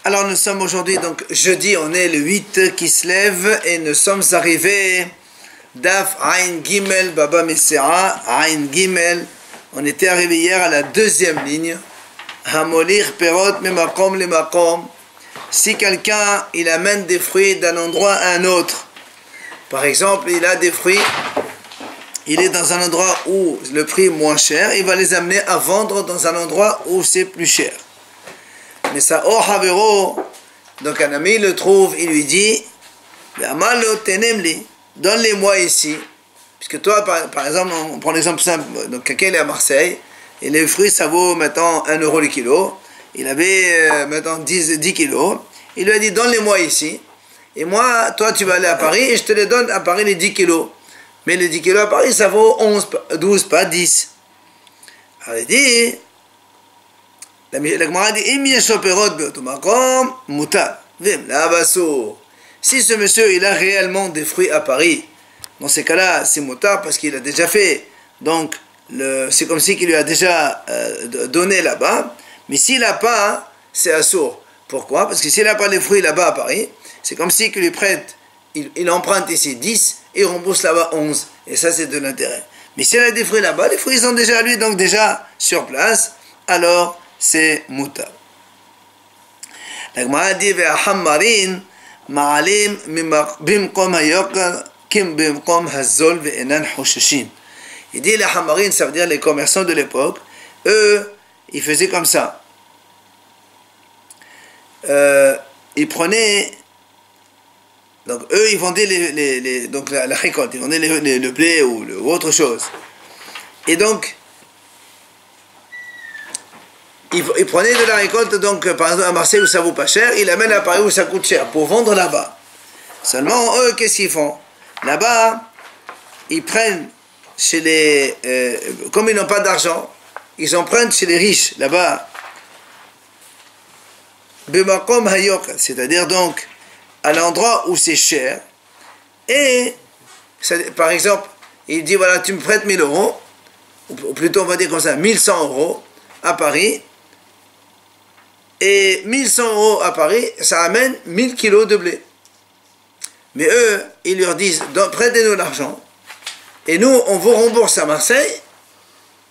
Alors nous sommes aujourd'hui, donc jeudi, on est le 8 qui se lève et nous sommes arrivés Daf Ain Gimel Baba Mesera Ain Gimel. On était arrivé hier à la deuxième ligne. Hamolir Perot Memakom le Makom. Si quelqu'un il amène des fruits d'un endroit à un autre, par exemple il a des fruits, il est dans un endroit où le prix est moins cher, il va les amener à vendre dans un endroit où c'est plus cher. Mais ça, oh Havero, donc un ami le trouve, il lui dit, donne-les-moi ici. Puisque toi, par exemple, on prend l'exemple simple, donc quelqu'un est à Marseille, et les fruits ça vaut maintenant 1 euro le kilo, il avait maintenant 10 kilos, il lui a dit, donne-les-moi ici, et moi, toi tu vas aller à Paris, et je te les donne à Paris les 10 kilos. Mais les 10 kilos à Paris, ça vaut 12, pas 10. Alors il dit, la Gemara dit, si ce monsieur il a réellement des fruits à Paris, dans ces cas-là, c'est moutar parce qu'il a déjà fait. Donc, c'est comme si qu'il lui a déjà donné là-bas. Mais s'il n'a pas, c'est assour. Pourquoi? Parce que s'il n'a pas les fruits là-bas à Paris, c'est comme si qu'il lui prête, il emprunte ici 10 et il rembourse là-bas 11. Et ça, c'est de l'intérêt. Mais s'il a des fruits là-bas, les fruits sont déjà à lui, donc déjà sur place, alors c'est mutar. La Gemara dit ve'ahamarin ma'alim bimkom hayokar kim bimkom hazol ve'enan hoshashin. Il dit les hamarin, ça veut dire les commerçants de l'époque, eux, ils faisaient comme ça. Ils prenaient, donc eux, ils vendaient donc la récolte, ils vendaient le blé ou autre chose. Et donc, ils prenaient de la récolte, donc par exemple à Marseille où ça vaut pas cher, ils l'amènent à Paris où ça coûte cher, pour vendre là-bas. Seulement, eux, qu'est-ce qu'ils font? Là-bas, ils prennent chez les... comme ils n'ont pas d'argent, ils empruntent chez les riches, là-bas. Bemakom hayok, c'est-à-dire donc, à l'endroit où c'est cher, et, par exemple, il dit, voilà, tu me prêtes 1000 euros, ou plutôt on va dire comme ça, 1100 euros à Paris, et 1100 euros à Paris, ça amène 1000 kilos de blé. Mais eux, ils leur disent, prêtez-nous l'argent, et nous, on vous rembourse à Marseille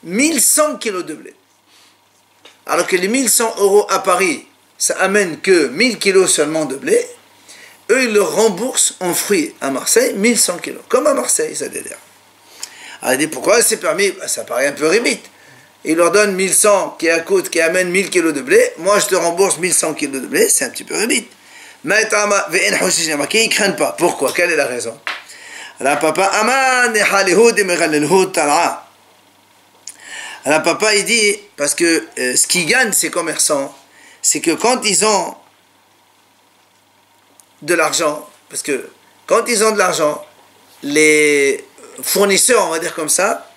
1100 kilos de blé. Alors que les 1100 euros à Paris, ça amène que 1000 kilos seulement de blé, eux, ils le remboursent en fruits à Marseille, 1100 kilos. Comme à Marseille, ça veut dire. Alors, il dit, pourquoi c'est permis? Ça paraît un peu rimite. Il leur donne 1100 qui amène 1000 kilos de blé. Moi, je te rembourse 1100 kilos de blé. C'est un petit peu rimite. Mais ils ne craignent pas. Pourquoi? Quelle est la raison? Alors, papa, il dit, parce que ce qui gagne ces commerçants, c'est que quand ils ont de l'argent, parce que quand ils ont de l'argent, les fournisseurs, on va dire comme ça,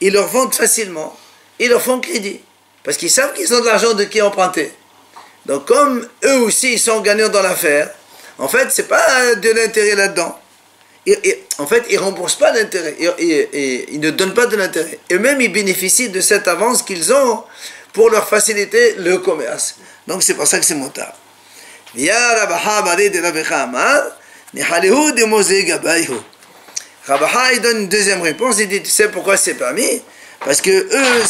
ils leur vendent facilement, ils leur font crédit, parce qu'ils savent qu'ils ont de l'argent de qui emprunter. Donc comme eux aussi ils sont gagnants dans l'affaire, en fait c'est pas de l'intérêt là-dedans. En fait ils remboursent pas l'intérêt, ils ne donnent pas de l'intérêt. Eux-mêmes ils bénéficient de cette avance qu'ils ont pour leur faciliter le commerce. Donc c'est pour ça que c'est moutar. Rabaha il donne une deuxième réponse, il dit, tu sais pourquoi c'est permis? Parce que eux,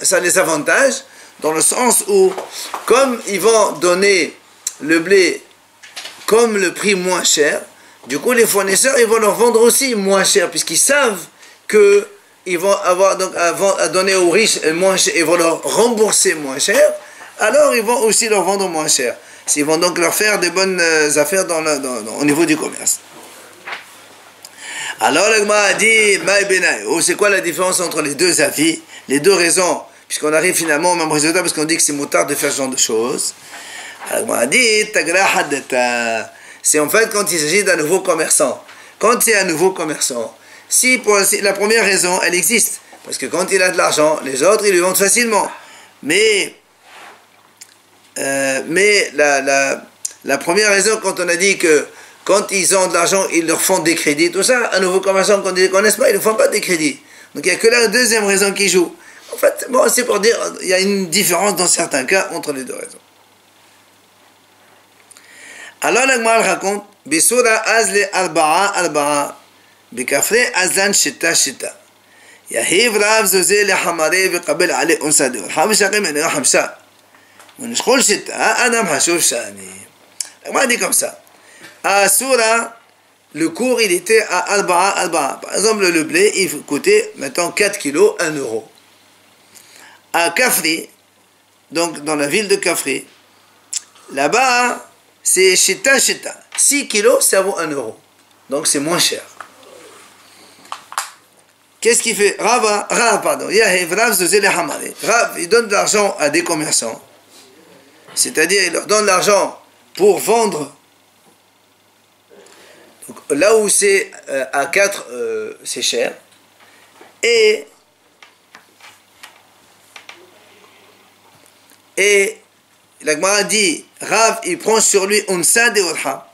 ça les avantage, dans le sens où, comme ils vont donner le blé comme le prix moins cher, du coup les fournisseurs, ils vont leur vendre aussi moins cher, puisqu'ils savent qu'ils vont avoir donc à donner aux riches moins cher, ils vont leur rembourser moins cher, alors ils vont aussi leur vendre moins cher. Ils vont donc leur faire des bonnes affaires au niveau du commerce. Alors le Gemara a dit, c'est quoi la différence entre les deux avis, les deux raisons, puisqu'on arrive finalement au même résultat, parce qu'on dit que c'est moutar de faire ce genre de choses. Alors le Gemara a dit, c'est en fait quand il s'agit d'un nouveau commerçant. Quand c'est un nouveau commerçant, si la première raison, elle existe, parce que quand il a de l'argent, les autres, ils lui vendent facilement. Mais la première raison, quand on a dit que quand ils ont de l'argent, ils leur font des crédits, tout ça, un nouveau commerçant, quand ils ne les connaissent pas, ils ne font pas des crédits. Donc il n'y a que la deuxième raison qui joue. En fait, bon, c'est pour dire, il y a une différence dans certains cas entre les deux raisons. Alors la Gemara raconte, Bisura azle arba'a, Bikafre azan shita shita. Yahiv Rav Zoze le Hamare Vikabel Ale Unsadeur. Hamishaqim et Hamsha. ونشخل شتى أنا محشوف شاني ما dit comme ça à Soura le cours il était à Alba par exemple le blé il coûtait maintenant 4 kilos 1 euro à Kafri donc dans la ville de Kafri là-bas c'est Shita 6 kilos ça vaut 1 euro donc c'est moins cher. Qu'est-ce qu'il fait Rav il donne de l'argent à des commerçants. C'est-à-dire, il leur donne l'argent pour vendre. Donc, là où c'est à 4, c'est cher. Et la Gemara dit, Rav, il prend sur lui unsa de orha.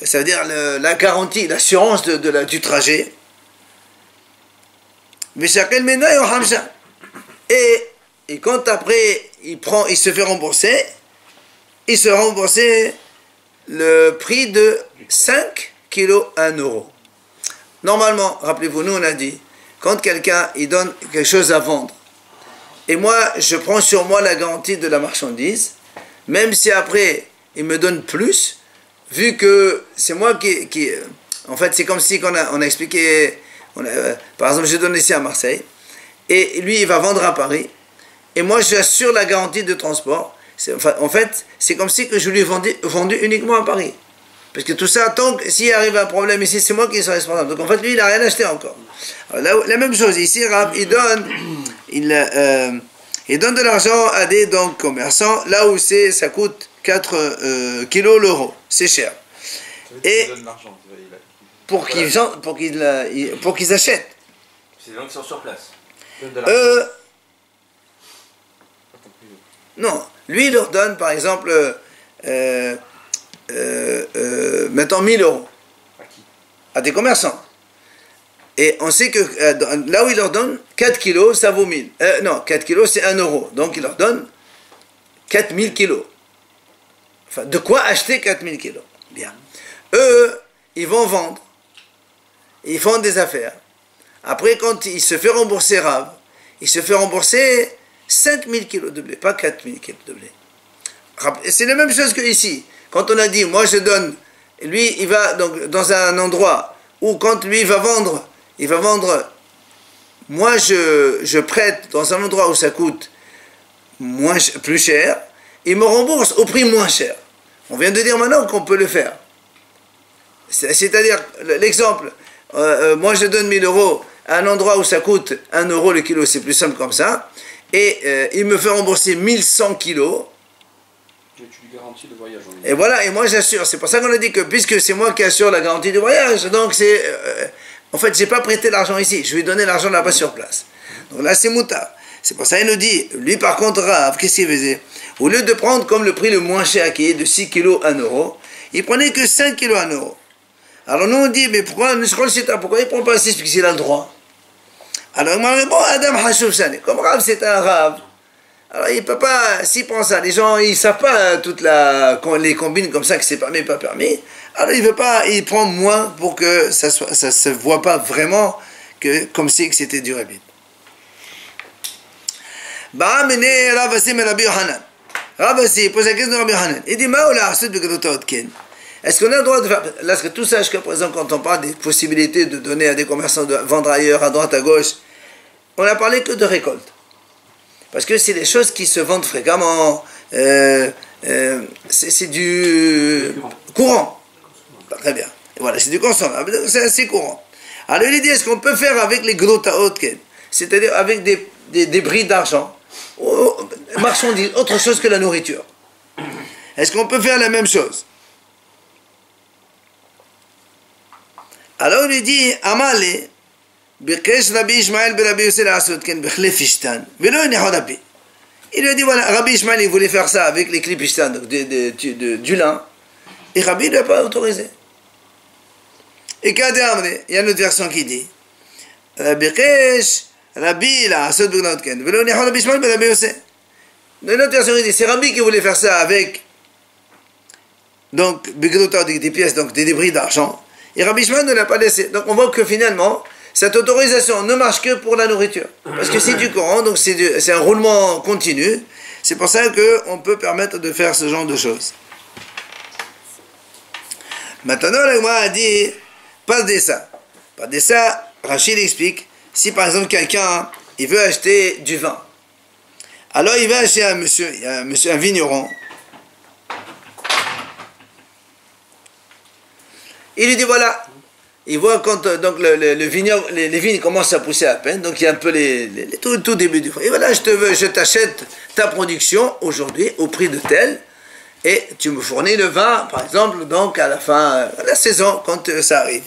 Ça veut dire la garantie, l'assurance du trajet. Et quand après, il se fait rembourser, le prix de 5 kilos 1 euro. Normalement, rappelez-vous, nous on a dit, quand quelqu'un il donne quelque chose à vendre, et moi je prends sur moi la garantie de la marchandise, même si après il me donne plus, vu que c'est moi qui en fait c'est comme si on a expliqué, par exemple je donne ici à Marseille, et lui il va vendre à Paris, et moi j'assure la garantie de transport. En fait, c'est comme si que je lui ai vendu uniquement à Paris. Parce que tout ça, tant que s'il arrive un problème ici, c'est moi qui suis responsable. Donc en fait, lui, il n'a rien acheté encore. Alors, la même chose, ici, il donne de l'argent à des commerçants, là où ça coûte 4 kilos l'euro. C'est cher. Et pour qu'ils achètent. C'est des gens qui sont sur place. Non, lui il leur donne par exemple mettons 1000 euros à des commerçants. Et on sait que là où il leur donne 4 kilos, ça vaut 1000. Non, 4 kilos c'est 1 euro. Donc il leur donne 4000 kilos. Enfin, de quoi acheter 4000 kilos? Bien. Eux, ils vont vendre. Ils font des affaires. Après, quand il se fait rembourser Rav, il se fait rembourser 5000 kilos de blé, pas 4000 kilos de blé. C'est la même chose que ici. Quand on a dit, moi je donne, lui il va donc dans un endroit où quand lui il va vendre, moi je prête dans un endroit où ça coûte plus cher, il me rembourse au prix moins cher. On vient de dire maintenant qu'on peut le faire. C'est-à-dire, l'exemple, moi je donne 1000 euros à un endroit où ça coûte 1 euro le kilo, c'est plus simple comme ça. Et il me fait rembourser 1100 kilos. Et tu lui garantis le voyage. Et voilà, et moi j'assure. C'est pour ça qu'on a dit que puisque c'est moi qui assure la garantie du voyage, donc c'est... en fait, j'ai pas prêté l'argent ici, je lui ai donné l'argent là-bas sur place. Donc là, c'est mouta. C'est pour ça qu'il nous dit, lui par contre, Rav, qu'est-ce qu'il faisait? Au lieu de prendre comme le prix le moins cher qui est de 6 kilos 1 euro, il prenait que 5 kilos 1 euro. Alors nous on dit, mais pourquoi il ne prend pas 6 parce qu'il a le droit? Alors, bon, Adam Hashouf Shani, comme Rav c'est un Rav, alors il ne peut pas, s'il prend ça, les gens ils ne savent pas les combines comme ça, que c'est permis, pas permis, alors il veut pas, il prend moins pour que ça ne se voit pas vraiment comme si c'était du Rabbi. Ba'amene Rav Asi me Rabbi Yohanan. Rav Asi pose la question de Rabbi Yohanan. Il dit, Ma'oula Asud Begrota Otken. Est-ce qu'on a le droit de faire... Là, que tout ça, jusqu'à présent, quand on parle des possibilités de donner à des commerçants, de vendre ailleurs, à droite, à gauche, on n'a parlé que de récolte. Parce que c'est des choses qui se vendent fréquemment. C'est du courant. Très bien. Et voilà, c'est du consommable. C'est assez courant. Alors, il dit, est-ce qu'on peut faire avec les grotaot, c'est-à-dire avec des bris d'argent, marchandises, autre chose que la nourriture? Est-ce qu'on peut faire la même chose? Alors il lui dit, Amale, Bikesh Rabbi Ishmael Rabbi Yosef Asud Ken Bechlef Ishtan, Velo Neho Rabbi. Il lui a dit, voilà, Rabbi Ishmael il voulait faire ça avec les clips Ishtan, donc du lin, et Rabbi ne l'a pas autorisé. Et Kade Amre, il y a une autre version qui dit, Bikesh Rabbi Asud Ken, Velo Neho Rabbi Ishmael Rabbi Yosef. Une autre version qui dit, c'est Rabbi qui voulait faire ça avec donc des pièces, donc des débris d'argent. Et Rabbi Shimon ne l'a pas laissé. Donc on voit que finalement, cette autorisation ne marche que pour la nourriture. Parce que c'est du Coran, donc c'est un roulement continu. C'est pour ça qu'on peut permettre de faire ce genre de choses. Maintenant, la Gemara a dit, pas de ça. Pas de ça, Rachid explique, si par exemple quelqu'un, il veut acheter du vin. Alors il va acheter un monsieur, un vigneron. Il lui dit voilà, il voit quand donc le vignoble, les vignes commencent à pousser à peine, donc il y a un peu tout début du fruit. Et voilà, je t'achète ta production aujourd'hui au prix de tel, et tu me fournis le vin, par exemple, donc à la fin, à la saison, quand ça arrive.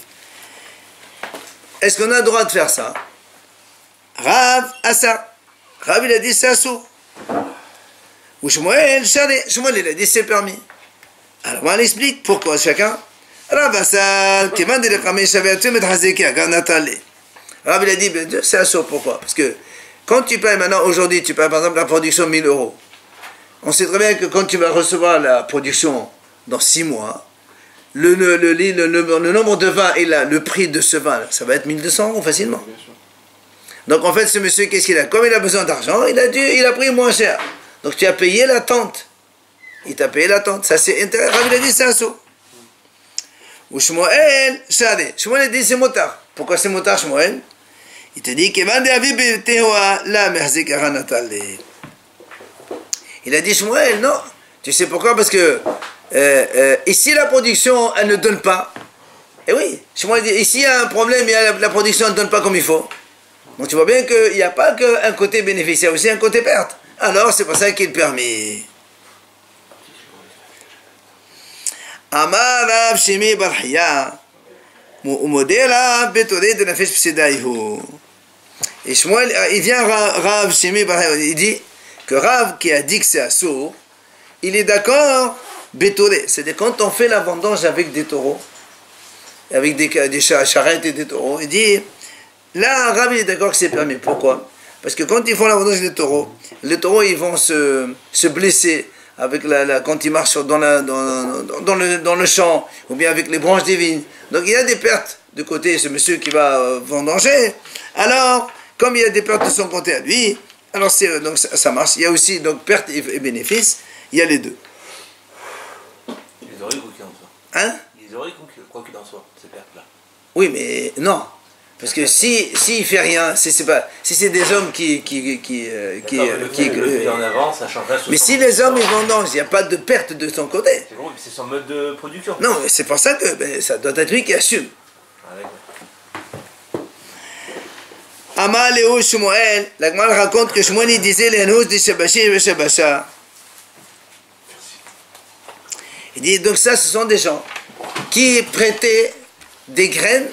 Est-ce qu'on a le droit de faire ça? Rav a ça. Rav il a dit c'est assourd. Ou Shmuel, Shmuel il a dit c'est permis. Alors on explique pourquoi chacun. Rav a ça, qui m'a dit le Khamé Shaviatu Medhazeki à Garnatale. Rav il a dit c'est assourd, pourquoi? Parce que quand tu payes maintenant, aujourd'hui, tu payes par exemple la production 1000 euros. On sait très bien que quand tu vas recevoir la production dans 6 mois, le nombre de vins et le prix de ce vin, ça va être 1200 euros facilement. Donc en fait, ce monsieur, qu'est-ce qu'il a? Comme il a besoin d'argent, il a pris moins cher. Donc tu as payé la tente. Il t'a payé la tente. Ça c'est intéressant. Il a dit c'est un saut. Ou Shmuel, Shmuel a dit c'est motard. Pourquoi c'est motard, Shmuel? Il te dit qu'il a dit Shmuel, non. Tu sais pourquoi? Parce que ici la production, elle ne donne pas. Et oui, Shmuel dit ici il y a un problème, la production ne donne pas comme il faut. Donc tu vois bien qu'il n'y a pas qu'un côté bénéfice, il y a aussi un côté perte. Alors c'est pour ça qu'il est permis. Amar Rav Shimi bar Hiya Umodela Betore de Nefesh Psidaihu. Et Shmuel, il vient Rav Shimi bar Hiya, il dit que Rav qui a dit que c'est assourd, il est d'accord Betore, c'est-à-dire quand on fait la vendange avec des taureaux, avec des charrettes et des taureaux, il dit là, Rav est d'accord que c'est permis. Pourquoi? Parce que quand ils font la vendange des taureaux, les taureaux ils vont se blesser avec quand ils marchent dans le champ, ou bien avec les branches des vignes. Donc il y a des pertes de côté ce monsieur qui va vendanger. Alors, comme il y a des pertes de son côté à lui, alors donc ça marche. Il y a aussi donc pertes et bénéfices, il y a les deux. Ils auraient quoi qu'il en soit. Hein? Ils auraient quoi qu'il en soit, ces pertes-là. Oui, mais non. Parce que s'il fait rien, si c'est des hommes qui en avant, ça changerait. Mais si les hommes ils vendangent, il n'y a pas de perte de son côté. C'est bon, c'est son mode de production. Non, mais c'est pour ça que ça doit être lui qui assume. Amal Léo Shmuel, la Gemara raconte que Shmuel il disait les nous des Shabashi et Shabasha. Il dit donc ça, ce sont des gens qui prêtaient des graines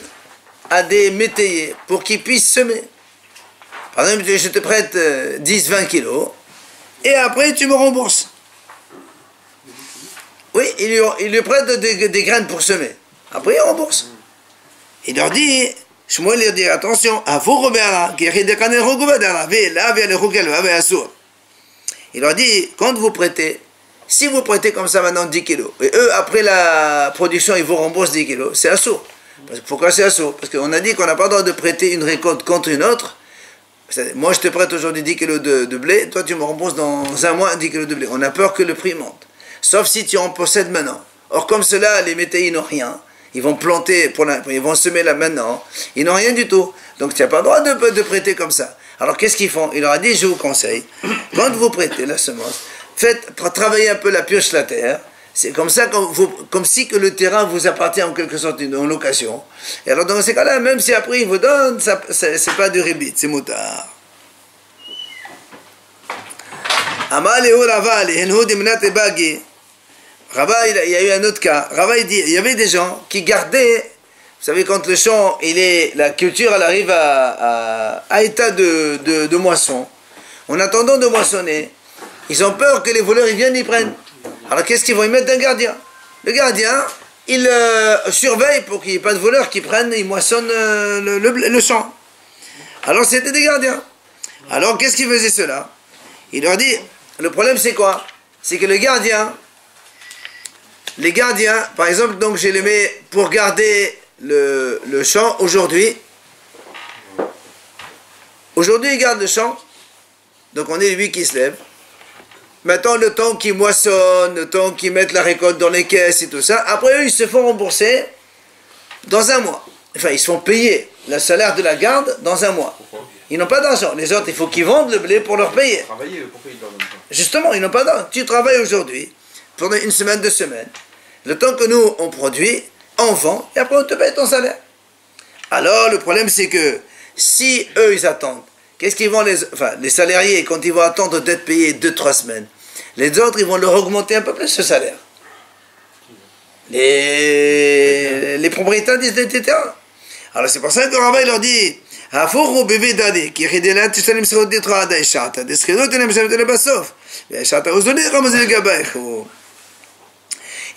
à des métayers pour qu'ils puissent semer. Par exemple, je te prête 10-20 kilos et après tu me rembourses. Oui, il lui prête des graines pour semer. Après il rembourse. Il leur dit, Shmuel leur dit attention, il leur dit, quand vous prêtez, si vous prêtez comme ça maintenant 10 kilos, et eux après la production ils vous remboursent 10 kilos, c'est assourd. Pourquoi c'est assourd? Parce qu'on a dit qu'on n'a pas le droit de prêter une récolte contre une autre. Moi je te prête aujourd'hui 10 kilos de blé, toi tu me rembourses dans un mois 10 kilos de blé. On a peur que le prix monte. Sauf si tu en possèdes maintenant. Or comme cela, les métayers n'ont rien. Ils vont planter, ils vont semer là maintenant. Ils n'ont rien du tout. Donc tu n'as pas le droit de prêter comme ça. Alors qu'est-ce qu'ils font? Il leur a dit, je vous conseille, quand vous prêtez la semence, faites travailler un peu la pioche la terre. C'est comme ça, comme si que le terrain vous appartient en quelque sorte en location. Et alors dans ces cas-là, même si après il vous donne, c'est pas du rébit, c'est moutard. Amal et Rava, les Henhoud et Mnat et Bagi. Rava, il y a eu un autre cas. Rava, il dit, il y avait des gens qui gardaient, vous savez, quand le champ, la culture, elle arrive à état de moisson. En attendant de moissonner, ils ont peur que les voleurs ils viennent, ils prennent. Alors qu'est-ce qu'ils vont y mettre d'un gardien? Le gardien, il surveille pour qu'il n'y ait pas de voleurs qui prennent, ils moissonnent le champ. Alors c'était des gardiens. Alors qu'est-ce qu'ils faisaient cela? Il leur dit, le problème c'est quoi? C'est que le gardien, les gardiens, par exemple, donc je les mets pour garder le champ aujourd'hui. Aujourd'hui, ils gardent le champ. Donc on est lui qui se lève. Maintenant, le temps qu'ils moissonnent, le temps qu'ils mettent la récolte dans les caisses et tout ça, après eux, ils se font rembourser dans un mois. Enfin, ils se font payer le salaire de la garde dans un mois. Ils n'ont pas d'argent. Les autres, il faut qu'ils vendent le blé pour leur payer. Travailler, pourquoi ils dorment pas? Justement, ils n'ont pas d'argent. Tu travailles aujourd'hui, pendant une semaine, 2 semaines. Le temps que nous, on produit, on vend, et après on te paye ton salaire. Alors, le problème, c'est que si eux, ils attendent, qu'est-ce qu'ils vont les salariés, quand ils vont attendre d'être payés 2-3 semaines, les autres, ils vont leur augmenter un peu plus ce salaire. Les propriétaires des terrains. Alors, c'est pour ça que Rava, il leur dit,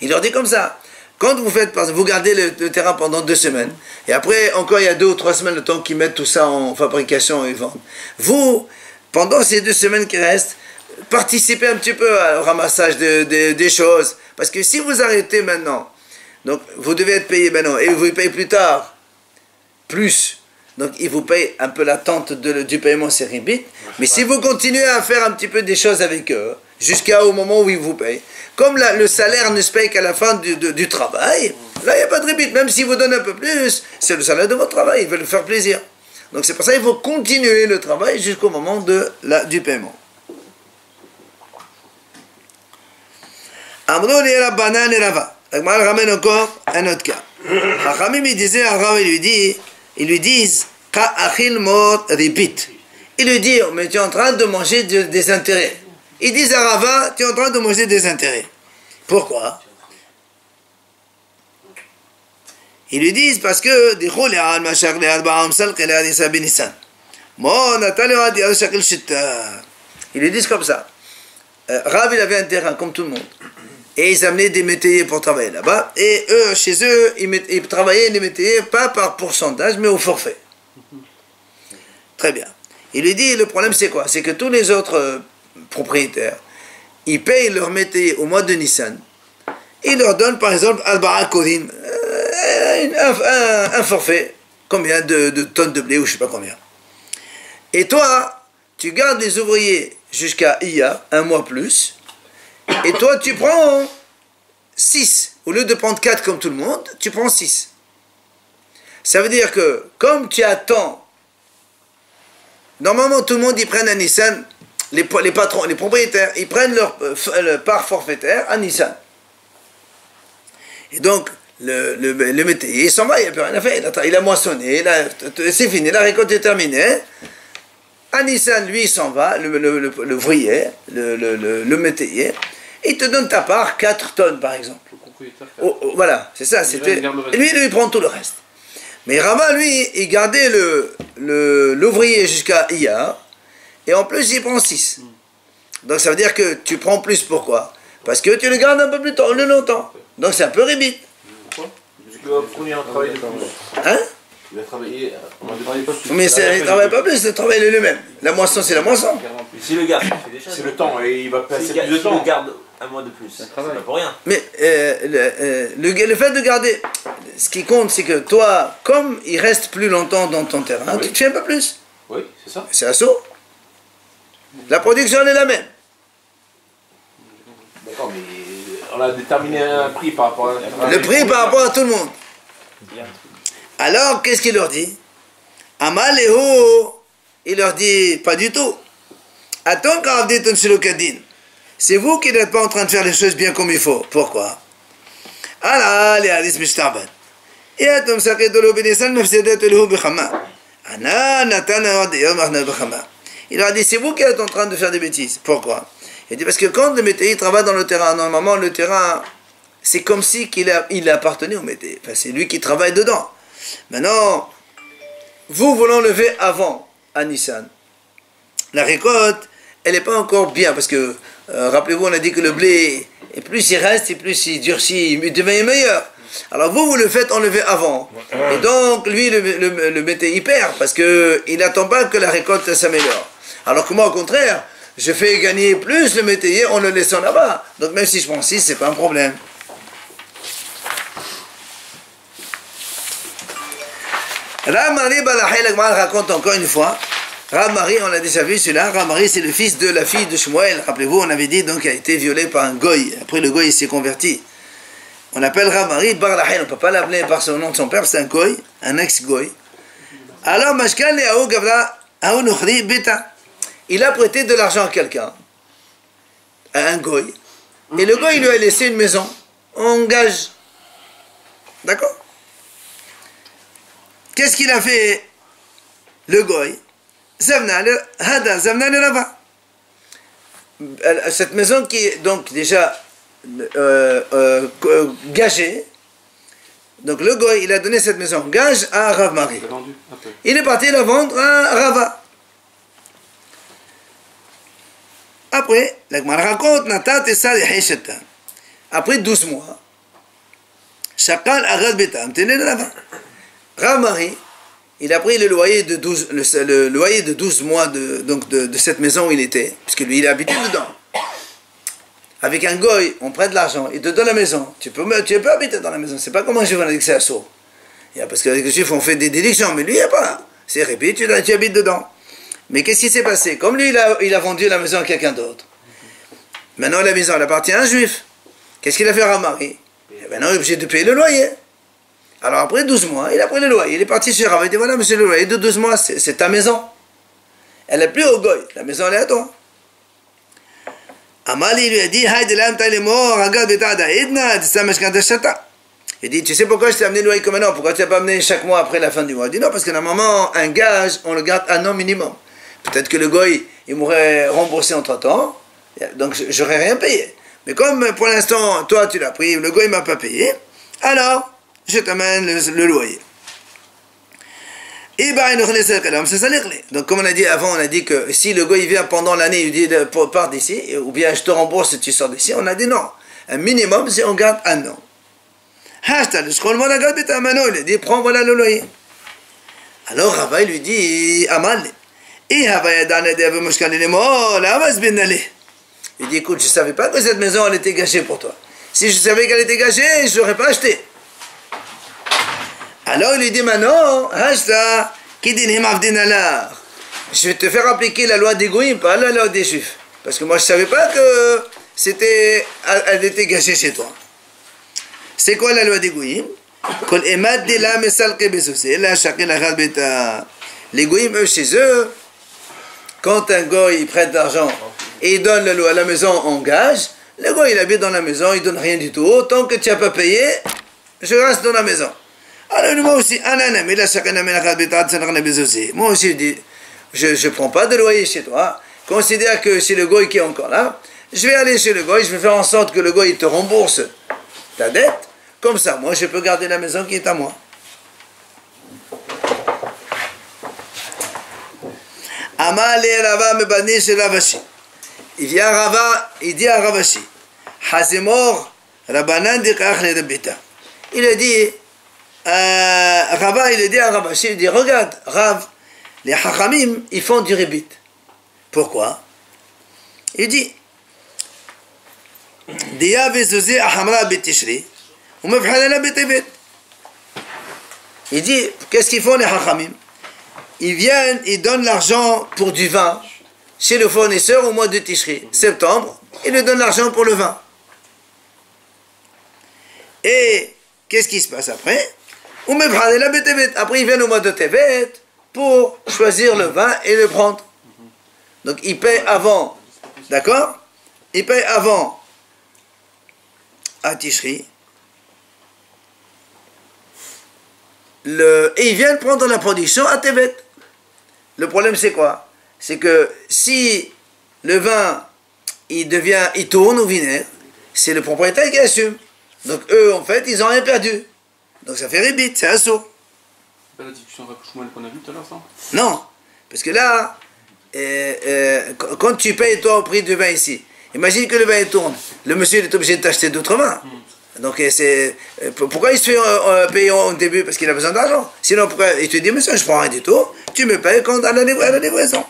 il leur dit comme ça. Quand vous faites, vous gardez le terrain pendant 2 semaines, et après, encore il y a 2 ou 3 semaines, le temps qu'ils mettent tout ça en fabrication et vendent. Vous, pendant ces 2 semaines qui restent, participez un petit peu au ramassage des choses. Parce que si vous arrêtez maintenant, donc vous devez être payé maintenant, et vous payez plus tard, plus. Donc ils vous payent un peu l'attente du paiement, c'est ribit. Mais si vous continuez à faire un petit peu des choses avec eux, jusqu'au moment où ils vous payent, comme le salaire ne se paye qu'à la fin du travail, là il n'y a pas de ribit. Même s'ils vous donnent un peu plus, c'est le salaire de votre travail, ils veulent faire plaisir. Donc c'est pour ça qu'il faut continuer le travail jusqu'au moment du paiement. Amrou li Rabbanan et Rava. L'Agmara ramène encore un autre cas. Hachamim, il disait à Rava, ils lui disent Ka'achil mot ribit. Ils lui disent, mais tu es en train de manger des intérêts. Ils disent à Rava, tu es en train de manger des intérêts. Pourquoi? Ils lui disent parce que ils lui disent comme ça. Rav, il avait un terrain comme tout le monde. Et ils amenaient des métayers pour travailler là-bas. Et eux, chez eux, ils travaillaient les métayers pas par pourcentage, mais au forfait. Très bien. Il lui dit, le problème c'est quoi? C'est que tous les autres propriétaires, ils payent leurs métayers au mois de Nissan. Ils leur donnent par exemple Al-Bara Kodim, un forfait, combien de tonnes de blé ou je sais pas combien. Et toi, tu gardes les ouvriers jusqu'à Iya, un mois plus, et toi tu prends 6. Au lieu de prendre 4 comme tout le monde, tu prends 6. Ça veut dire que, comme tu attends, normalement tout le monde, ils prennent un Nissan, les patrons, les propriétaires, ils prennent leur part forfaitaire à Nissan. Et donc, le métayer, il s'en va, il n'a plus rien à faire, il a moissonné, c'est fini, la récolte est terminée. À Nissan, lui, il s'en va, l'ouvrier, le métayer, il te donne ta part, 4 tonnes par exemple. Voilà, c'est ça, c'était. Et lui, il prend tout le reste. Mais Rava, lui, il gardait l'ouvrier jusqu'à Iya, et en plus, il prend 6. Donc ça veut dire que tu prends plus, pourquoi? Parce que tu le gardes un peu plus longtemps. Donc c'est un peu rébit. Pourquoi? Parce qu'il va fournir un travail de plus. Hein? Il va travailler, on va travailler pas plus. Mais il ne travaille pas plus, le travail est le même. La moisson, c'est la moisson. Si le garde, il fait des choses. C'est le temps, et il va passer Si plus de temps. le garde un mois de plus, c'est pas pour rien. Mais le fait de garder, ce qui compte, c'est que toi, comme il reste plus longtemps dans ton terrain, Oui. tu te fais un peu plus. Oui, c'est ça. C'est assaut. La production est la même. D'accord, mais on a déterminé un prix par rapport à... Le prix par rapport à tout le monde. Alors, qu'est-ce qu'il leur dit? Amalého, il leur dit, pas du tout. Attends, Karavditon Shilokadin. C'est vous qui n'êtes pas en train de faire les choses bien comme il faut. Pourquoi? Allah, les hadiths mishtaban. Yatum sakidolo binisan mafsidatulhu bikhama. Ana natana wadiyom ahna bikhama. Il leur dit, c'est vous qui êtes en train de faire des bêtises. Pourquoi? Il dit, parce que quand le métayer travaille dans le terrain, normalement, le terrain, c'est comme si il appartenait au métayer. Enfin, c'est lui qui travaille dedans. Maintenant, vous voulons lever avant à Nissan. La récolte, elle n'est pas encore bien, parce que, rappelez-vous, on a dit que le blé, et plus il reste, et plus il durcit, il devient meilleur. Alors vous le faites enlever avant. Et donc, lui, le métayer, il perd, parce qu'il n'attend pas que la récolte s'améliore. Alors que moi, au contraire, je fais gagner plus le métayer en le laissant là-bas. Donc même si je prends 6, c'est pas un problème. Ramari Balahé, la Gemara raconte encore une fois. Ramari, on l'a déjà vu celui-là. Ramari, c'est le fils de la fille de Shmuel. Rappelez-vous, on avait dit donc qu'il a été violé par un goy. Après, le goy, il s'est converti. On appelle Ramari Balahé. On ne peut pas l'appeler par son nom de son père, c'est un goy, un ex-goy. Alors, Mashkal et Aou Gavra, Aou Nukhri Beta. Il a prêté de l'argent à quelqu'un, à un goy. Et le goy, il lui a laissé une maison en gage. D'accord? Qu'est-ce qu'il a fait, le goy? Zavna le Rava. Cette maison qui est donc déjà gagée. Donc le goy, il a donné cette maison en gage à Rav Mari. Il est parti la vendre à Rava. Après, la Gemara raconte, après 12 mois, Shakal Arad Betam, Rav Mari, il a pris le loyer de 12 mois de cette maison où il était, puisque lui il est habité dedans. Avec un goy, on prête de l'argent, il te donne la maison. Tu peux habiter dans la maison, c'est pas comme un juif avec ses assauts. Parce qu'avec les juifs on fait des déductions, mais lui il n'y a pas. C'est répété, tu habites dedans. Mais qu'est-ce qui s'est passé? Comme lui il a vendu la maison à quelqu'un d'autre. Maintenant la maison elle appartient à un juif. Qu'est-ce qu'il a fait à Rav Mari? Maintenant il est obligé de payer le loyer. Alors après 12 mois, il a pris le loyer, il est parti chez Rav, il dit voilà monsieur le loyer de 12 mois, c'est ta maison. Elle n'est plus au goy, la maison elle est à toi. Amali lui a dit, il dit, tu sais pourquoi je t'ai amené le loyer comme un an? Pourquoi tu n'as pas amené chaque mois après la fin du mois? Il dit non, parce que normalement, un gage, on le garde un an minimum. Peut-être que le goy, il m'aurait remboursé entre temps, donc j'aurais rien payé. Mais comme pour l'instant, toi tu l'as pris, le goy ne m'a pas payé, alors je t'amène le loyer. Donc comme on a dit avant, on a dit que si le goy vient pendant l'année, il dit pars d'ici, ou bien je te rembourse et tu sors d'ici, on a dit non. Un minimum, c'est on garde un an. Il a dit prends voilà le loyer. Alors Rava lui dit Amal. Il dit écoute, je ne savais pas que cette maison elle était gâchée pour toi. Si je savais qu'elle était gâchée, je n'aurais pas acheté. Alors il lui dit maintenant, je vais te faire appliquer la loi des goïms, pas la loi des juifs. Parce que moi je ne savais pas que elle était gâchée chez toi. C'est quoi la loi des goïms? Les goïms, eux, chez eux, quand un goy prête d'argent et il donne la maison en gage, le goy il habite dans la maison, il ne donne rien du tout. Tant que tu n'as pas payé, je reste dans la maison. Alors moi aussi, moi aussi je ne prends pas de loyer chez toi. Considère que c'est le goy qui est encore là. Je vais aller chez le goy, je vais faire en sorte que le goy te rembourse ta dette. Comme ça, moi je peux garder la maison qui est à moi. Amale Rava me banni chez Ravashi. Il vient Rava, il dit à Ravashi, Hazemor Rabanan de Kachle de Beta. Il a dit, Rava, il a dit à Ravashi, il dit, regarde, Rav, les Hachamim, ils font du rébit. Pourquoi? Il dit, Dia Vezozé Ahamra Betishri, ou Mefhalala Betebet. Il dit, qu'est-ce qu'ils font les Hachamim? Ils viennent, ils donnent l'argent pour du vin chez le fournisseur au mois de Tishri, septembre, ils lui donnent l'argent pour le vin. Et qu'est-ce qui se passe après? Après, ils viennent au mois de Tevet pour choisir le vin et le prendre. Donc, ils payent avant, d'accord? Ils payent avant à Tishri. Et ils viennent prendre la production à Tevet. Le problème c'est quoi? C'est que si le vin il tourne au vinaigre, c'est le propriétaire qui assume. Donc eux en fait ils n'ont rien perdu. Donc ça fait rébit, c'est un saut. C'est pas la discussion avec Shmuel qu'on a vue tout à l'heure ça? Non, parce que là, quand tu payes toi au prix du vin ici, imagine que le vin il tourne, le monsieur il est obligé de t'acheter d'autres vins. Donc pourquoi il se fait payer au début? Parce qu'il a besoin d'argent. Sinon pourquoi il te dit monsieur je prends rien du tout, tu me payes quand à la livraison.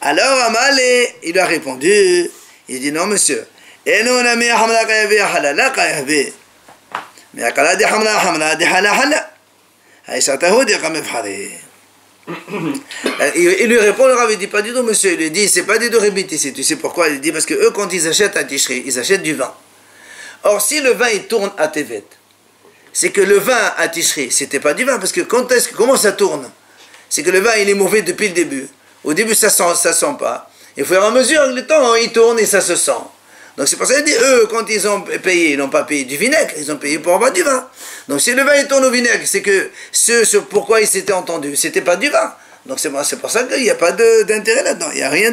Alors Amalé il a répondu, il dit non monsieur, et nous on a mis Il lui répond, le Rav, il dit pas du tout, monsieur. Il lui dit, c'est pas des deux rébit ici. Tu sais pourquoi? Il dit, parce que eux, quand ils achètent à Tishri, ils achètent du vin. Or, si le vin, il tourne à Tevet, c'est que le vin à Tishri, c'était pas du vin, parce que comment ça tourne? C'est que le vin, il est mauvais depuis le début. Au début, ça sent pas. Et au fur et à mesure, le temps, il tourne et ça se sent. Donc c'est pour ça qu'il dit, eux, quand ils ont payé, ils n'ont pas payé du vinaigre, ils ont payé pour avoir du vin. Donc si le vin il tourne au vinaigre, c'est que ce sur pourquoi ils s'étaient entendus, c'était pas du vin. Donc c'est pour ça qu'il n'y a pas d'intérêt là-dedans, il n'y a rien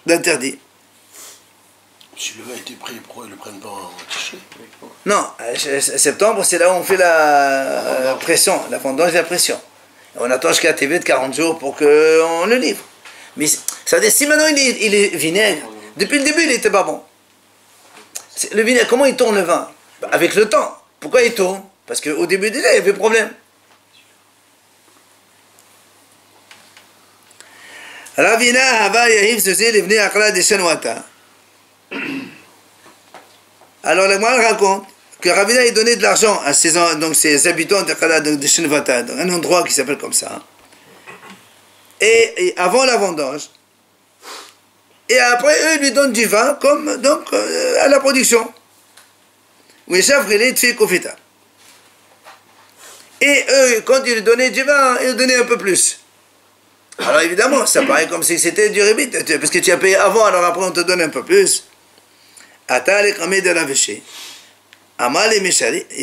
d'interdit. Si le vin était pris, pourquoi ils ne le prennent pas en Tishri? Non, septembre, c'est là où on fait la pression, la vendange et la pression. Et on attend jusqu'à TV de 40 jours pour qu'on le livre. Mais ça veut dire, si maintenant il est vinaigre, depuis le début il n'était pas bon. Le vinaigre, comment il tourne le vin? Avec le temps. Pourquoi il tourne? Parce qu'au début déjà il y avait problème. Ravina Hava Yahiv Suzi Livni Akla de Shenwata. Alors la Gemara raconte que Ravina il donnait de l'argent à ses habitants de Shenwata, un endroit qui s'appelle comme ça. Et avant la vendange. Et après, eux, ils lui donnent du vin, comme à la production. Et eux, quand ils lui donnaient du vin, ils lui donnaient un peu plus. Alors évidemment, ça paraît comme si c'était du rébit, parce que tu as payé avant, alors après on te donne un peu plus. Il est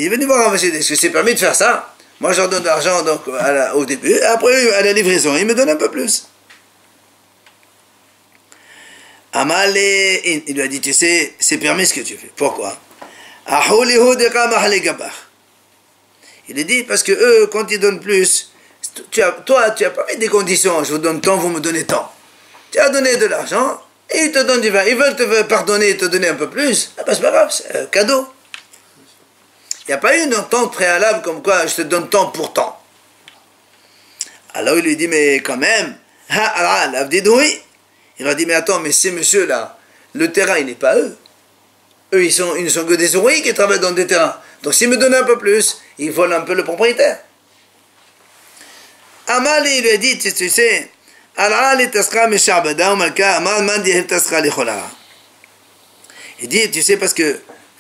venu voir Ravaché, est-ce que c'est permis de faire ça? Moi, je leur donne de l'argent au début, et après, à la livraison, ils me donnent un peu plus. Il lui a dit, tu sais, c'est permis ce que tu fais. Pourquoi? Il a dit, parce que eux, quand ils donnent plus, toi, tu n'as pas mis des conditions, je vous donne tant, vous me donnez tant. Tu as donné de l'argent, et ils te donnent du vin. Ils veulent te pardonner et te donner un peu plus. Ah ben, c'est pas grave, c'est un cadeau. Il n'y a pas eu une entente préalable comme quoi je te donne tant pour tant. Alors il lui dit, mais quand même, il a dit, mais attends, mais ces messieurs-là, le terrain, il n'est pas eux. Eux, ils ne sont que des ouvriers qui travaillent dans des terrains. Donc s'ils me donnent un peu plus, ils volent un peu le propriétaire. Amal, il lui a dit, tu sais, il dit, tu sais, parce que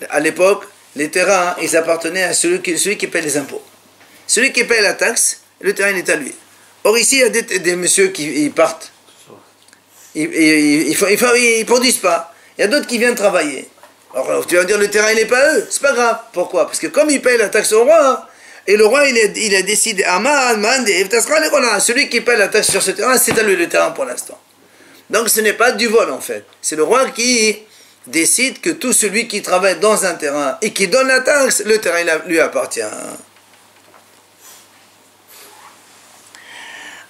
à l'époque, les terrains, ils appartenaient à celui qui paie les impôts. Celui qui paie la taxe, le terrain est à lui. Or ici, il y a des messieurs qui partent. Ils ne produisent pas. Il y a d'autres qui viennent travailler. Alors tu vas dire, le terrain, il n'est pas à eux. C'est pas grave. Pourquoi? Parce que comme ils payent la taxe au roi, et le roi, il a décidé, celui qui paie la taxe sur ce terrain, c'est à lui le terrain pour l'instant. Donc ce n'est pas du vol, en fait. C'est le roi qui décide que tout celui qui travaille dans un terrain et qui donne la taxe, le terrain lui appartient.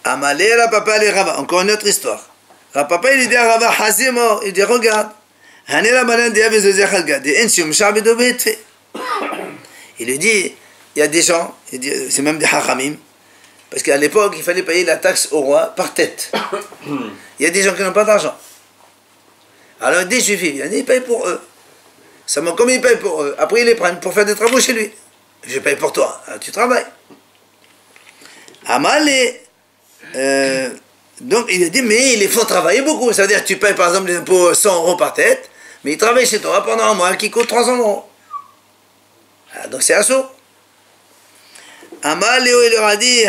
Amalé, Rapapa, les Rava. Encore une autre histoire. Rapapa, il dit à Rava, Hazimo, il dit, regarde. Il lui dit, il y a des gens, c'est même des hachamim, parce qu'à l'époque, il fallait payer la taxe au roi par tête. Il y a des gens qui n'ont pas d'argent. Alors des juifs, ils payent pour eux. Seulement, comme ils payent pour eux, après ils les prennent pour faire des travaux chez lui. Je paye pour toi, alors tu travailles. Amalé, donc il a dit, mais il les faut travailler beaucoup. Ça veut dire que tu payes par exemple des impôts 100 € par tête, mais il travaille chez toi pendant un mois qui coûte 300 €. Alors, donc c'est assaut. Amalé, il leur a dit,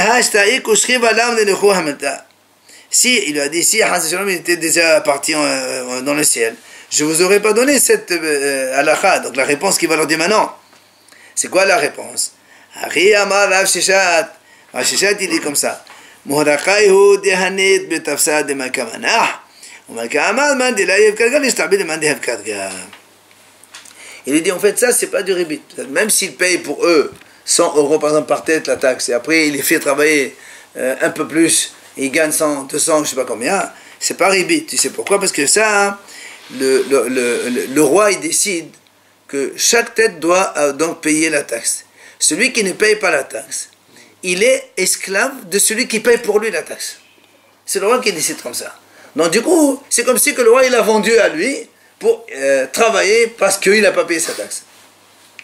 si, il lui a dit, si il était déjà parti dans le ciel, je ne vous aurais pas donné cette halakha. Donc la réponse qu'il va leur dire maintenant. C'est quoi la réponse? Rav Sheshat, il dit comme ça. Il lui dit, en fait, ça, c'est pas du ribit. Même s'il paye pour eux 100 € par exemple par tête la taxe, et après il les fait travailler un peu plus, et il gagne 100, 200, je ne sais pas combien, c'est pas ribit. Tu sais pourquoi? Parce que ça, le roi, il décide que chaque tête doit donc payer la taxe. Celui qui ne paye pas la taxe, il est esclave de celui qui paye pour lui la taxe. C'est le roi qui décide comme ça. Donc du coup, c'est comme si que le roi, il a vendu à lui pour travailler parce qu'il n'a pas payé sa taxe.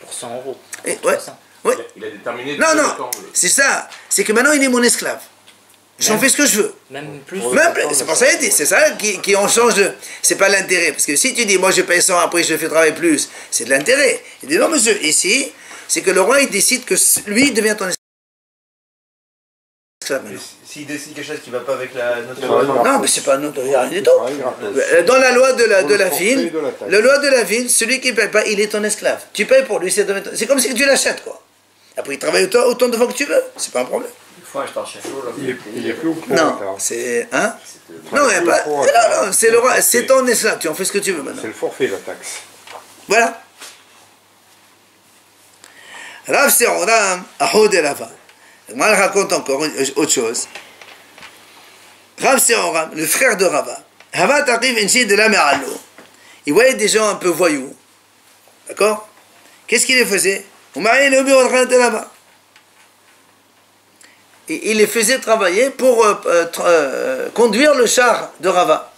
Pour 100 €. Et, ouais. Oui. Il a déterminé... Non, non, c'est ça. C'est que maintenant, il est mon esclave. J'en fais ce que je veux. Même plus. C'est pour ça qu'il dit, c'est ça qui en change de... C'est pas l'intérêt. Parce que si tu dis, moi je paye 100, après je fais travailler plus, c'est de l'intérêt. Il dit, non monsieur, ici, c'est que le roi, il décide que lui devient ton esclave. S'il décide quelque chose qui ne va pas avec notre loi... Non, mais c'est pas notre loi, rien du tout. Dans la loi de la ville, la loi de la ville, celui qui ne paye pas, il est ton esclave. Tu payes pour lui, c'est comme si tu l'achètes, quoi. Après, il travaille autant de fois que tu veux, c'est pas un problème. Il est plus au courant. Non, c'est... Hein? Non, il n'y a pas... Non, c'est le roi, c'est ton esclave, tu en fais ce que tu veux maintenant. C'est le forfait, la taxe. Voilà. Rav Seoram, Ahod et Rava. Moi, je raconte encore autre chose. Rav Seoram, le frère de Rava, Hava t'arrive une de la Merallo. Il voyait des gens un peu voyous. D'accord? Qu'est-ce qu'il les faisait? On m'a dit, le bureau de là-bas. Et il les faisait travailler pour conduire le char de Rava.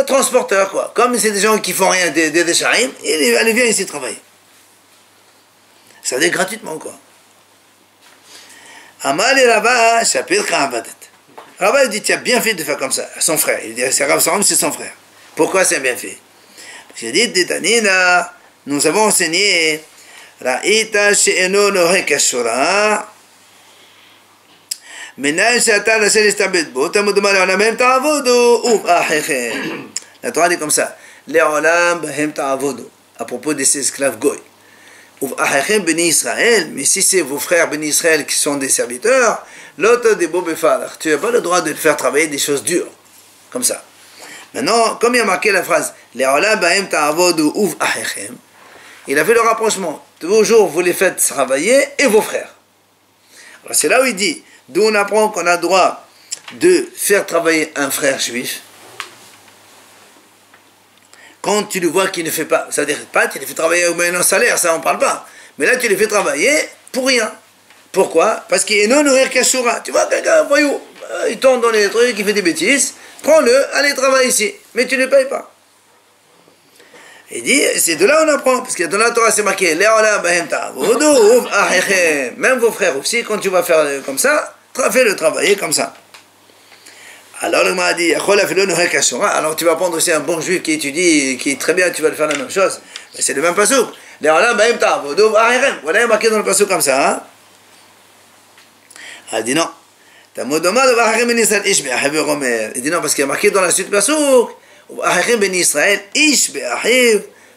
Transporteur, quoi. Comme c'est des gens qui font rien des charim, il vient ici travailler. Ça veut dire gratuitement, quoi. Amal et Rava, Shapir Ka'abadat. Rava, il dit, tu as bien fait de faire comme ça. Son frère. Il dit, c'est Rav Saram, c'est son frère. Pourquoi c'est bien fait? Parce qu'il dit, Détanina, nous avons enseigné, Ra'ita she'eno nohe kashura. La Torah dit comme ça. À propos de ces esclaves goy. Mais si c'est vos frères béni Israël qui sont des serviteurs, tu n'as pas le droit de faire travailler des choses dures. Comme ça. Maintenant, comme il y a marqué la phrase, il a fait le rapprochement. Toujours vous les faites travailler et vos frères. Alors c'est là où il dit. D'où on apprend qu'on a le droit de faire travailler un frère juif quand tu le vois qu'il ne fait pas. C'est-à-dire pas, tu les fais travailler au moyen salaire, ça on ne parle pas. Mais là tu les fais travailler pour rien. Pourquoi? Parce qu'il est non nourrir kashura. Tu vois quelqu'un, voyou, il tombe dans les trucs, il fait des bêtises, prends-le, allez travaille ici, mais tu ne le payes pas. Il dit, c'est de là on apprend, parce que dans la Torah c'est marqué, même vos frères aussi, quand tu vas faire comme ça, fais-le travailler comme ça. Alors le m'a dit, alors tu vas prendre aussi un bon juif qui étudie, qui est très bien, tu vas le faire la même chose. C'est le même passouk. Voilà, il y a marqué dans le passouk comme ça. Hein? Elle dit non. Il dit non, parce qu'il y a marqué dans la suite du passouk.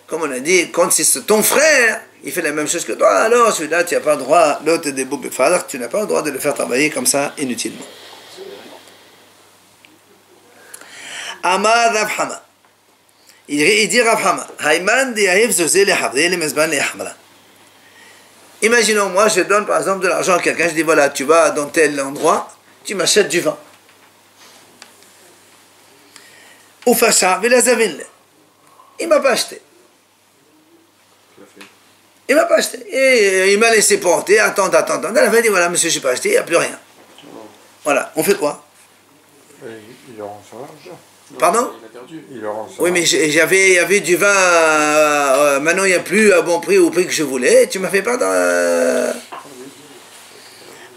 Comme on a dit, quand c'est ton frère, il fait la même chose que toi, alors celui-là, tu n'as pas le droit, l'autre des boubefadr, tu n'as pas le droit de le faire travailler comme ça inutilement. Amar Rav Hama. Il dit Rav Hama, imaginons, moi, je donne par exemple de l'argent à quelqu'un, je dis voilà, tu vas dans tel endroit, tu m'achètes du vin. Ou facha, il ne m'a pas acheté. Il ne m'a pas acheté. Et il m'a laissé porter, attendre. À la fin, il dit voilà, monsieur, je n'ai pas acheté, il n'y a plus rien. Voilà, on fait quoi? Il leur rend son argent. Pardon? Il leur rend son oui, mais il y avait du vin, maintenant il n'y a plus à bon prix, au prix que je voulais, tu m'as fait pas dans...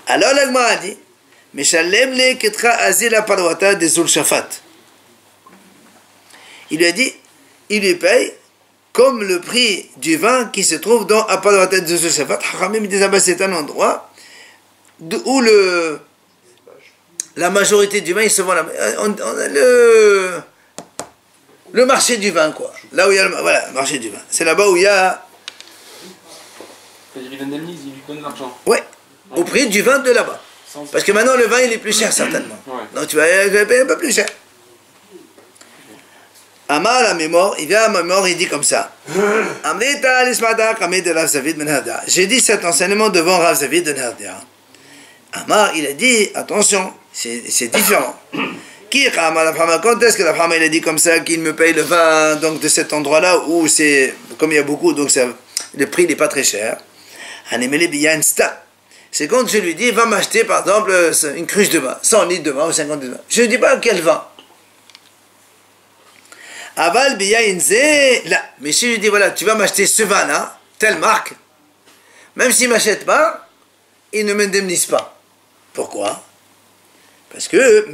Alors l'Agma a dit, Meshalem le ketra azila parwata de Zulshafat. Il lui a dit, il lui paye comme le prix du vin qui se trouve dans Apalwatat de Zulshafat. Hachamim disent, c'est un endroit où la majorité du vin, il se vend le marché du vin, quoi. Là où il y a le marché du vin. C'est là-bas où il y a... C'est-à-dire il indemnise, il lui donne l'argent. Ouais, au prix du vin de là-bas. Parce que maintenant, le vin, il est plus cher, certainement. Ouais. Donc tu vas payer un peu plus cher. Amar la mémoire, il vient à ma mémoire, il dit comme ça. J'ai dit cet enseignement devant Rav Zavid de Nerdia. Amar, il a dit, attention, c'est différent. Quand est-ce que la femme il a dit comme ça qu'il me paye le vin donc de cet endroit-là où c'est, comme il y a beaucoup, donc le prix n'est pas très cher. C'est quand je lui dis, va m'acheter par exemple une cruche de vin, 100 litres de vin ou 50 litres de vin. Je ne dis pas quel vin. Aval biyainze là. Mais si je lui dis, voilà, tu vas m'acheter ce vin-là, telle marque, même s'il ne m'achète pas, il ne m'indemnise pas. Pourquoi? Parce que,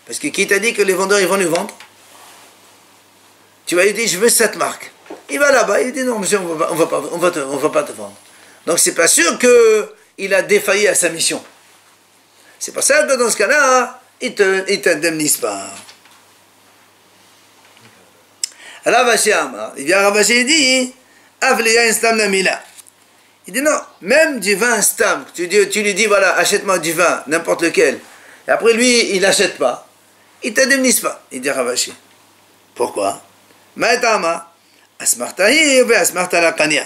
parce que qui t'a dit que les vendeurs ils vont nous vendre? Tu vas lui dire, je veux cette marque. Il va là-bas, il dit, non monsieur, on va pas te vendre. Donc c'est pas sûr qu'il a défailli à sa mission. C'est pour ça que dans ce cas-là, il t'indemnise pas. Ravashi Amar, il vient Ravashi, il dit, Avliya instam namila. Il dit non, même du vin stam, tu lui dis, voilà, achète-moi du vin, n'importe lequel. Et après lui, il n'achète pas. Il ne t'indemnise pas, il dit Ravashi. Pourquoi? Maïtama, asmartahi ou asmarta la kanya.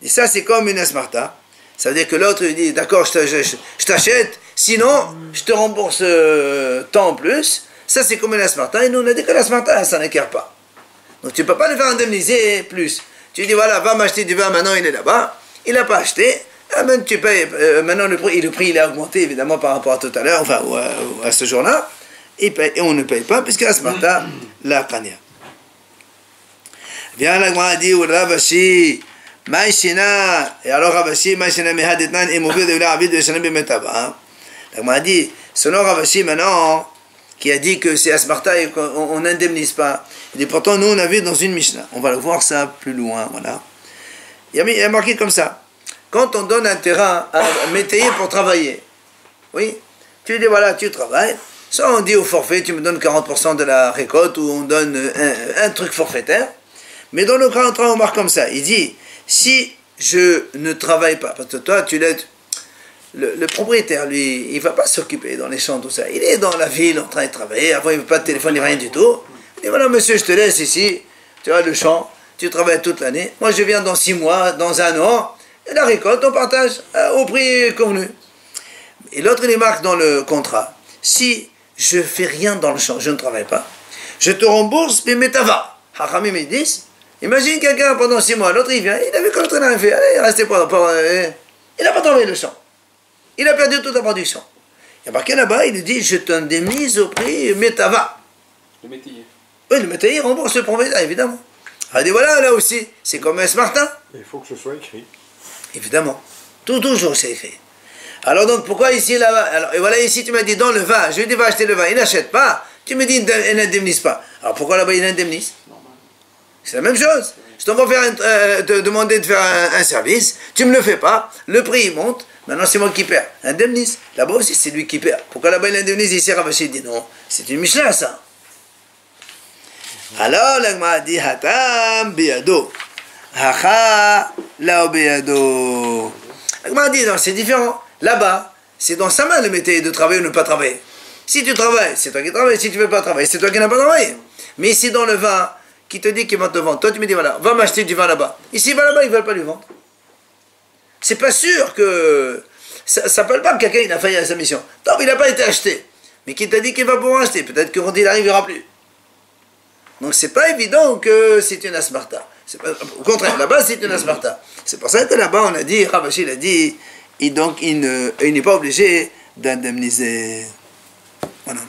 Et ça, c'est comme une asmarta. Ça veut dire que l'autre lui dit, d'accord, je t'achète, sinon, je te rembourse tant en plus. Ça, c'est comme une asmarta. Et nous, on a dit que l'asmarta, ça n'écart pas. Donc, tu ne peux pas le faire indemniser plus. Tu lui dis, voilà, va m'acheter du vin, maintenant, il est là-bas. Il n'a pas acheté. Maintenant, tu payes. Maintenant, le prix, il a augmenté, évidemment, par rapport à tout à l'heure, enfin, à ce jour-là. Et on ne paye pas, puisque l'asmarta, la kanya. Viens la Gemara dit, Ravashi, Maïshina, et alors Ravashi, Maïshina Mehadetnan, et Mouvi de l'Arabide de Shanem Bemetaba. La Gemara dit, selon Ravashi maintenant, qui a dit que c'est Asmarta et qu'on n'indemnise pas. Il dit, pourtant, nous, on a vu dans une Mishnah. On va le voir ça plus loin, voilà. Il y a marqué comme ça. Quand on donne un terrain à un métayer pour travailler, oui, tu lui dis, voilà, tu travailles. Soit on dit au forfait, tu me donnes 40% de la récolte, ou on donne un truc forfaitaire. Mais dans le contrat, on marque comme ça. Il dit, si je ne travaille pas, parce que toi, tu l'aides, le propriétaire, lui, il ne va pas s'occuper dans les champs, tout ça. Il est dans la ville en train de travailler, avant il ne veut pas de téléphone, ni rien du tout. Il dit, voilà, monsieur, je te laisse ici, tu as le champ, tu travailles toute l'année. Moi, je viens dans 6 mois, dans 1 an, et la récolte, on partage au prix convenu. Et l'autre, il marque dans le contrat, si je ne fais rien dans le champ, je ne travaille pas, je te rembourse, mais métava. Hachamim, ils disent, imagine quelqu'un pendant 6 mois, l'autre il vient, il a vu que l'autre n'a rien fait, allez, il est resté il n'a pas travaillé le champ. Il a perdu toute la production. Il y a marqué là-bas, il dit, je t'indemnise au prix métava. Le métayer. Oui, le métayer rembourse le propriétaire, évidemment. Il dit, voilà, là aussi, c'est comme un Martin. Il faut que ce soit écrit. Évidemment. Toujours c'est écrit. Alors donc, pourquoi ici, là-bas? Alors, et voilà, ici, tu m'as dit, dans le vin, je lui dis, va acheter le vin, il n'achète pas. Tu me dis, il n'indemnise pas. Alors pourquoi là-bas, il indemnise? C'est la même chose. Je t'envoie te demander de faire un service, tu ne me le fais pas, le prix il monte, maintenant c'est moi qui perds. Indemnise. Là-bas aussi c'est lui qui perd. Pourquoi là-bas il indemnise? Ici Ravashi dit non, c'est une Mishnah ça. Alors la Gemara dit Hatam biado, Hacha lao biado. La Gemara dit non, c'est différent. Là-bas, c'est dans sa main le métier de travailler ou ne pas travailler. Si tu travailles, c'est toi qui travailles. Si tu ne veux pas travailler, c'est toi qui n'as pas travaillé. Mais ici dans le vin, qui te dit qu'il va te vendre. Toi, tu me dis, voilà, va m'acheter du vin là-bas. Ici, va là-bas, ils ne veulent pas lui vendre. C'est pas sûr que... Ça ne s'appelle pas que quelqu'un il a failli à sa mission. Non, il n'a pas été acheté. Mais qui t'a dit qu'il va pouvoir acheter? Peut-être que quand il arrive, il n'y aura plus. Donc, c'est pas évident que c'est une asmarta. Au contraire, là-bas, c'est une asmarta. C'est pour ça que là-bas, on a dit, Ravashi l'a dit, et donc, il n'est pas obligé d'indemniser. Voilà.